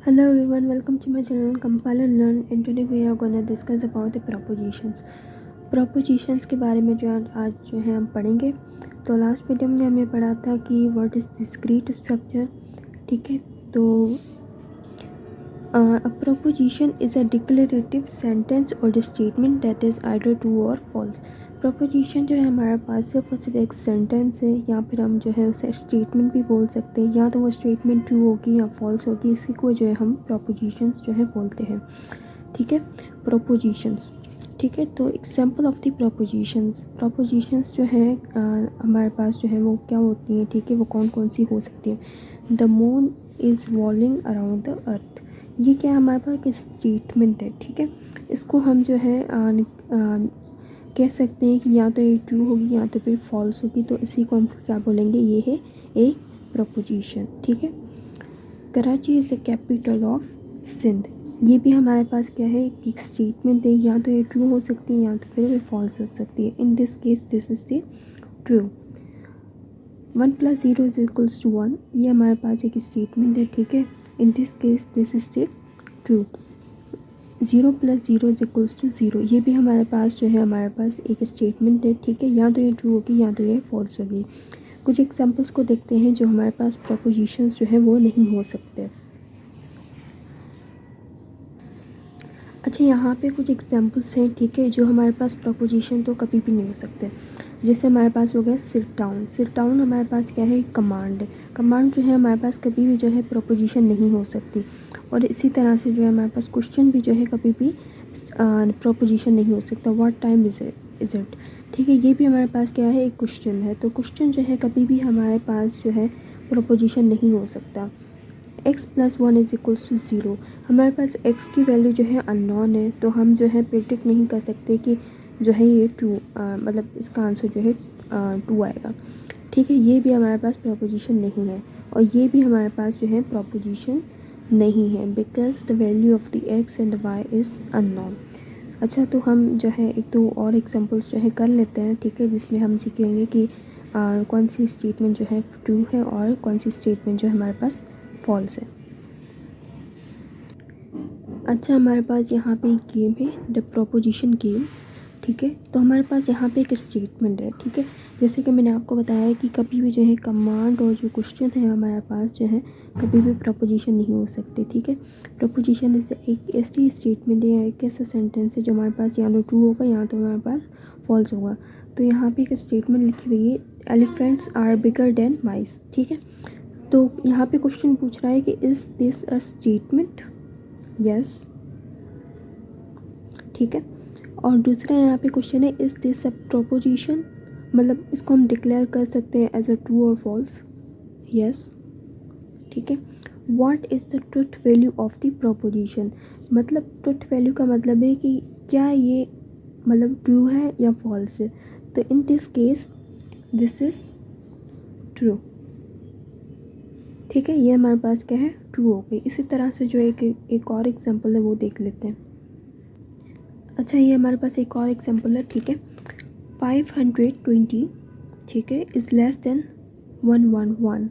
Hello everyone, welcome to my channel Compile and Learn, and today we are going to discuss about the propositions. Propositions के बारे में आज जो है हम पढ़ेंगे। तो लास्ट वीडियो में हमने पढ़ा था कि व्हाट इज़ डिस्क्रीट स्ट्रक्चर। ठीक है, तो a proposition is a declarative sentence or the statement that is either true or false. Proposition जो है हमारे पास सिर्फ और सिर्फ एक सेंटेंस है, या फिर हम जो है उसे स्टेटमेंट भी बोल सकते हैं, या तो वो स्टेटमेंट ट्रू होगी या फॉल्स होगी, इसी को जो है हम प्रोपोजिशंस जो है बोलते हैं। ठीक है, प्रोपोजिशंस। ठीक है, तो एग्जांपल ऑफ द प्रोपोजिशंस जो है हमारे पास जो है वो क्या होती हैं। ठीक है, वो कौन कौन सी हो सकती है। The moon is वॉलिंग around the earth, ये क्या हमारे पास एक स्टेटमेंट है। ठीक है, इसको हम जो है कह सकते हैं कि या तो ये ट्रू होगी या तो फिर फॉल्स होगी, तो इसी को हम क्या बोलेंगे, ये है एक प्रोपोजिशन। ठीक है, Karachi is the capital of Sindh, ये भी हमारे पास क्या है, एक स्टेटमेंट है, या तो ये ट्रू हो सकती है या तो फिर ये फॉल्स हो सकती है। इन this case this is the true. 1 + 0 = 1, ये हमारे पास एक स्टेटमेंट है। ठीक है, इन this case this is the true. 0 + 0 = 0, ये भी हमारे पास जो है हमारे पास एक स्टेटमेंट है। ठीक है, या तो ये ट्रू होगी या तो ये फॉल्स होगी। कुछ एग्जांपल्स को देखते हैं जो हमारे पास प्रोपोजिशंस जो है वो नहीं हो सकते। अच्छा, यहाँ पे कुछ एग्जांपल्स हैं। ठीक है, जो हमारे पास प्रोपोजिशन तो कभी भी नहीं हो सकते। जैसे हमारे पास हो गया सिट डाउन। सिट डाउन हमारे पास क्या है, कमांड है। कमांड जो है हमारे पास कभी भी जो है प्रोपोजिशन नहीं हो सकती। और इसी तरह से जो है हमारे पास क्वेश्चन भी जो है कभी भी प्रोपोजिशन नहीं हो सकता। What time is it. ठीक है, ये भी हमारे पास क्या है, एक क्वेश्चन है। तो क्वेश्चन जो है कभी भी हमारे पास जो है प्रोपोजिशन नहीं हो सकता। x + 1 = 0, हमारे पास x की वैल्यू जो है अननोन है, तो हम जो है प्रिडिक्ट नहीं कर सकते कि जो है ये ट्रू मतलब इसका आंसर जो है ट्रू आएगा। ठीक है, ये भी हमारे पास प्रोपोजिशन नहीं है, और ये भी हमारे पास जो है प्रोपोजिशन नहीं है, because the value of the x and the y is unknown. अच्छा, तो हम जो है एक दो और एग्जांपल्स जो है कर लेते हैं। ठीक है, जिसमें हम सीखेंगे कि कौन सी स्टेटमेंट जो है ट्रू है और कौन सी स्टेटमेंट जो है हमारे पास फॉल्स है। अच्छा, हमारे पास यहाँ पे एक गेम है, द प्रोपोजिशन गेम। ठीक है, तो हमारे पास यहाँ पे एक स्टेटमेंट है। ठीक है, जैसे कि मैंने आपको बताया कि कभी भी जो है कमांड और जो क्वेश्चन है हमारे पास जो है कभी भी प्रोपोजिशन नहीं हो सकते। ठीक है, प्रोपोजिशन एक ऐसी स्टेटमेंट है या एक ऐसा सेंटेंस है जो हमारे पास या तो ट्रू होगा या तो हमारे पास फॉल्स होगा। तो यहाँ पे एक स्टेटमेंट लिखी हुई है, एलिफेंट्स आर बिगर देन माइस। ठीक है, तो यहाँ पे क्वेश्चन पूछ रहा है कि is this a statement, yes. ठीक है, और दूसरा यहाँ पे क्वेश्चन है, इज़ दिस अ प्रोपोजिशन, मतलब इसको हम डिक्लेयर कर सकते हैं एज अ ट्रू और फॉल्स, यस। ठीक है, what is the truth value of the proposition, मतलब ट्रुथ वैल्यू का मतलब है कि क्या ये मतलब ट्रू है या फॉल्स है। तो in this case this is true. ठीक है, ये हमारे पास क्या है, ट्रू हो गई। इसी तरह से जो एक और एग्जांपल है वो देख लेते हैं। अच्छा, ये हमारे पास एक और एग्जांपल है। ठीक है, 520 ठीक है इज़ लेस देन 111।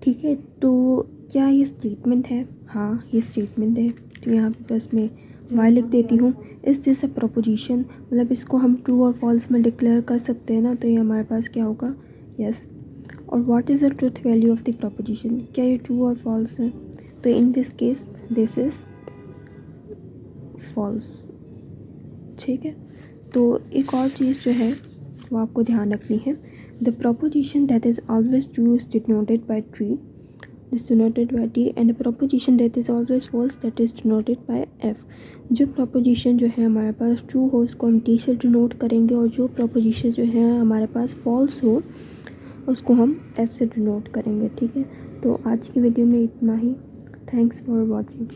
ठीक है, तो क्या ये स्टेटमेंट है? हाँ, ये स्टेटमेंट है। तो यहाँ पे बस मैं वाई लिख देती हूँ। इस दिस अ प्रोपोजिशन, मतलब इसको हम ट्रू और फॉल्स में डिक्लेयर कर सकते हैं ना, तो ये हमारे पास क्या होगा, यस। और what is the truth value of the proposition, क्या ये ट्रू और फॉल्स है। तो in this case this is false. ठीक है, तो एक और चीज़ जो है वो आपको ध्यान रखनी है, the proposition that is always true is denoted by tree, this denoted by T, and proposition that is always false that is denoted by F. जो प्रोपोजिशन जो है हमारे पास ट्रू हो उसको हम टी से डिनोट करेंगे, और जो प्रोपोजिशन जो है हमारे पास फॉल्स हो उसको हम एफ से डिनोट करेंगे। ठीक है, तो आज की वीडियो में इतना ही। Thanks for watching.